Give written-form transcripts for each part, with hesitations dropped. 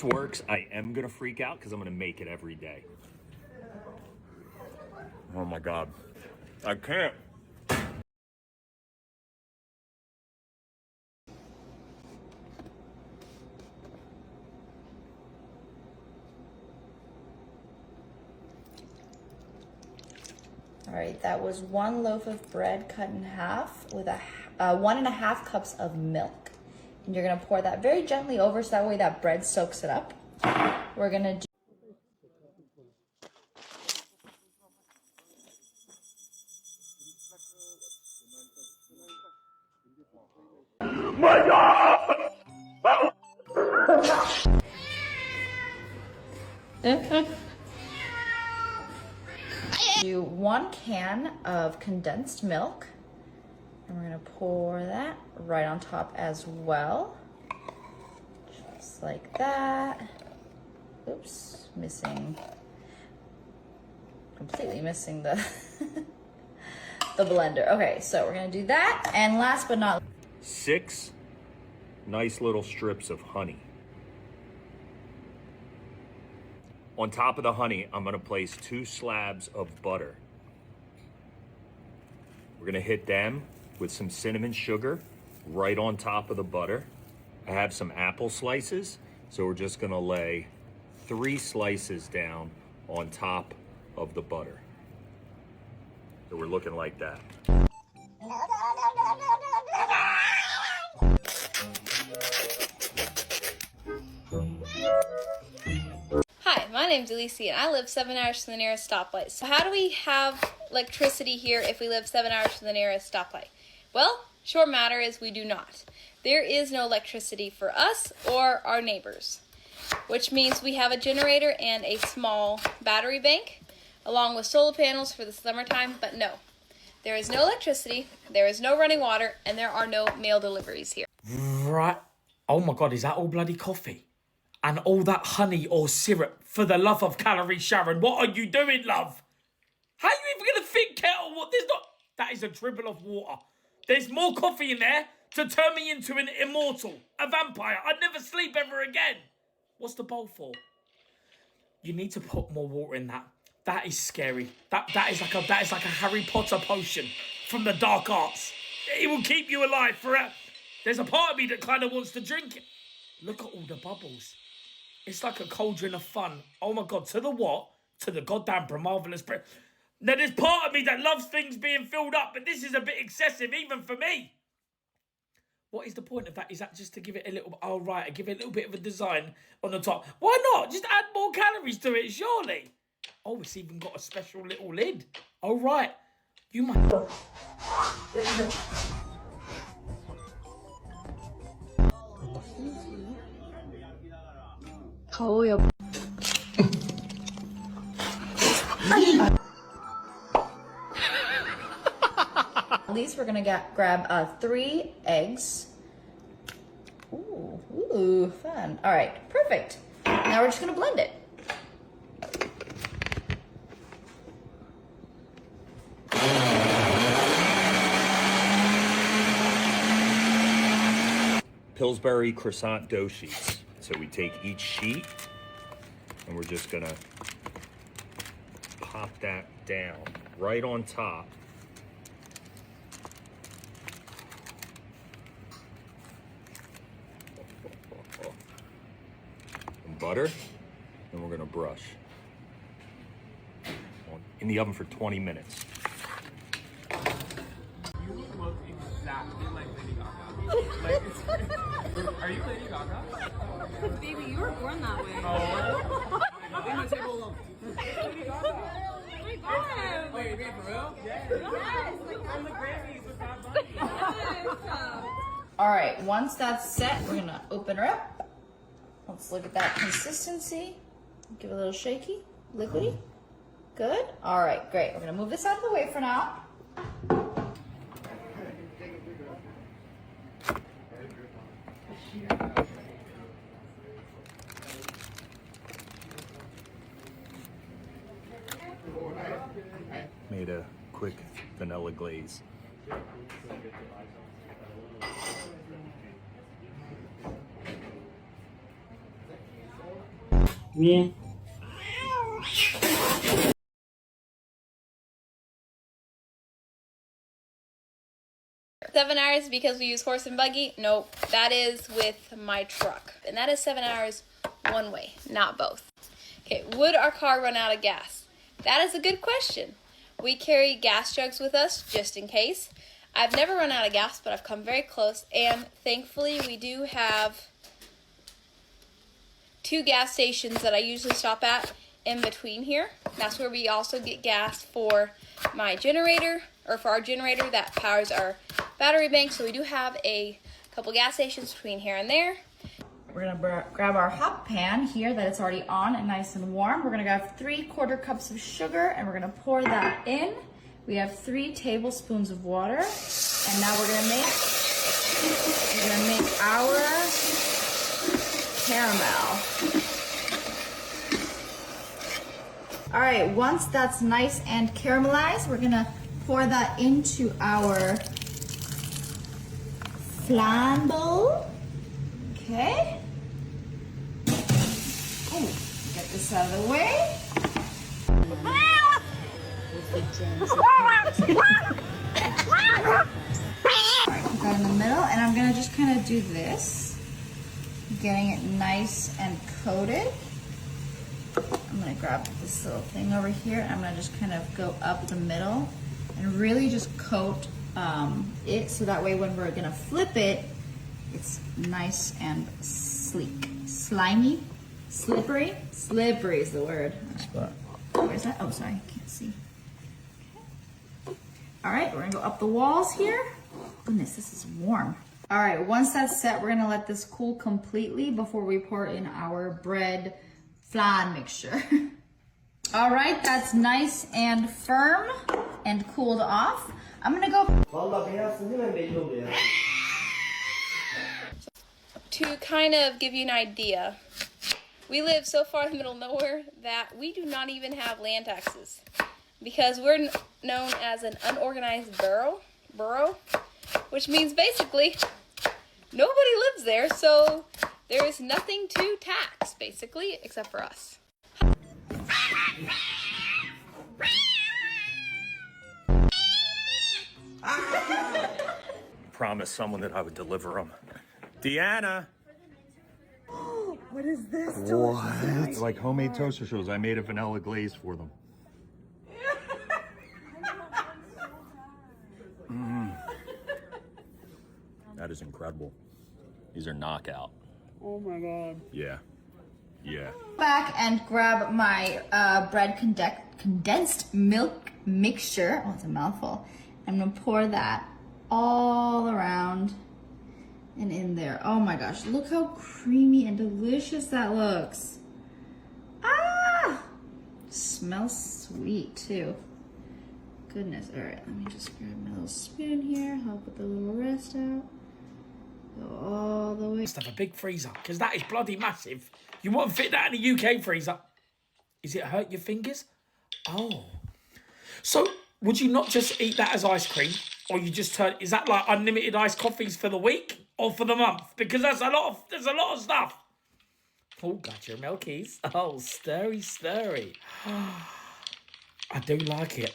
this works, I am gonna freak out because I'm gonna make it every day. Oh my God, I can't. All right, that was 1 loaf of bread cut in half with 1.5 cups of milk. And you're gonna pour that very gently over so that way that bread soaks it up. We're gonna do do 1 can of condensed milk. And we're gonna pour that right on top as well. Just like that. Oops, completely missing the the blender. Okay, so we're gonna do that. And last but not 6 nice little strips of honey. On top of the honey, I'm gonna place 2 slabs of butter. We're gonna hit them with some cinnamon sugar right on top of the butter. I have some apple slices, so we're just gonna lay 3 slices down on top of the butter. So we're looking like that. Hi, my name's Alicia and I live 7 hours from the nearest stoplight. So how do we have electricity here if we live 7 hours from the nearest stoplight? Well, short matter is we do not. There is no electricity for us or our neighbors, which means we have a generator and a small battery bank along with solar panels for the summertime, but no. There is no electricity, there is no running water, and there are no mail deliveries here. Right. Oh my God, is that all bloody coffee? And all that honey or syrup? For the love of calorie, Sharon, what are you doing, love? How are you even going to think, kettle? What? There's not... That is a dribble of water. There's more coffee in there to turn me into an immortal, a vampire. I'd never sleep ever again. What's the bowl for? You need to put more water in that. That is scary. That is like a Harry Potter potion from the dark arts. It will keep you alive forever. There's a part of me that kind of wants to drink it. Look at all the bubbles. It's like a cauldron of fun. Oh my God, to the what? To the goddamn marvelous bread. Now there's part of me that loves things being filled up, but this is a bit excessive even for me. What is the point of that? Is that just to give it a little... Oh, right, give it a little bit of a design on the top. Why not? Just add more calories to it, surely. Oh, it's even got a special little lid. Oh, right. You might... At least we're gonna grab 3 eggs. Ooh, fun. All right, perfect. Now we're just gonna blend it. Pillsbury croissant dough sheets. So we take each sheet and we're just gonna pop that down right on top. And butter, and we're gonna brush. In the oven for 20 minutes. You look exactly like Lady Gaga. Are you Lady Gaga? Baby, you were born that way. Oh. Leave my table alone. Lady Gaga. Oh my god. Wait, for real? Yes. On the Grammys with Bad Bunny. Yes. All right, once that's set, we're gonna open her up. Let's look at that consistency. Give it a little shaky, liquidy. Good. All right, great. We're gonna move this out of the way for now. Made a quick vanilla glaze. Yeah. 7 hours because we use horse and buggy? Nope, that is with my truck. And that is 7 hours one way, not both. Okay, would our car run out of gas? That is a good question. We carry gas jugs with us just in case. I've never run out of gas, but I've come very close. And thankfully, we do have 2 gas stations that I usually stop at in between here. That's where we also get gas for my generator, or for our generator that powers our battery bank. So we do have a couple gas stations between here and there. We're gonna grab our hot pan here that it's already on and nice and warm. We're gonna grab 3/4 cups of sugar and we're gonna pour that in. We have 3 tablespoons of water, and now we're gonna make our caramel. All right, once that's nice and caramelized, we're gonna pour that into our flan bowl. Okay. Oh, get this out of the way. Alright, put that in the middle, and I'm gonna just kind of do this, getting it nice and coated. I'm gonna grab this little thing over here, and I'm gonna just kind of go up the middle and really just coat it, so that way when we're gonna flip it, it's nice and sleek. Slimy, slippery. Slippery is the word. Where's that? Oh, sorry, can't see. Okay. All right, we're gonna go up the walls here. Goodness, this is warm. All right, once that's set, we're gonna let this cool completely before we pour in our bread flan mixture. All right, that's nice and firm and cooled off. I'm gonna go. To kind of give you an idea, we live so far in the middle of nowhere that we do not even have land taxes because we're known as an unorganized borough, which means basically nobody lives there, so there is nothing to tax basically except for us. Promised someone that I would deliver them. Deanna! What is this? What? Like homemade toaster strudels. I made a vanilla glaze for them. That is incredible. These are knockout. Oh my god. Yeah. Yeah. Back and grab my bread condensed milk mixture. Oh, it's a mouthful. I'm gonna pour that all around and in there. Oh my gosh, look how creamy and delicious that looks. Ah! Smells sweet too. Goodness. All right, let me just grab my little spoon here, help with the little rest out. Go all the way. Must have a big freezer, because that is bloody massive. You won't fit that in a UK freezer. Is it hurt your fingers? Oh. So, would you not just eat that as ice cream? Or you just turn, is that like unlimited iced coffees for the week? Or for the month? Because there's a lot of stuff. Oh, got your milkies. Oh, stirry. I do like it.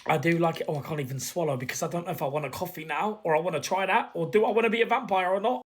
I do like it. Oh, I can't even swallow because I don't know if I want a coffee now or I want to try that or do I want to be a vampire or not.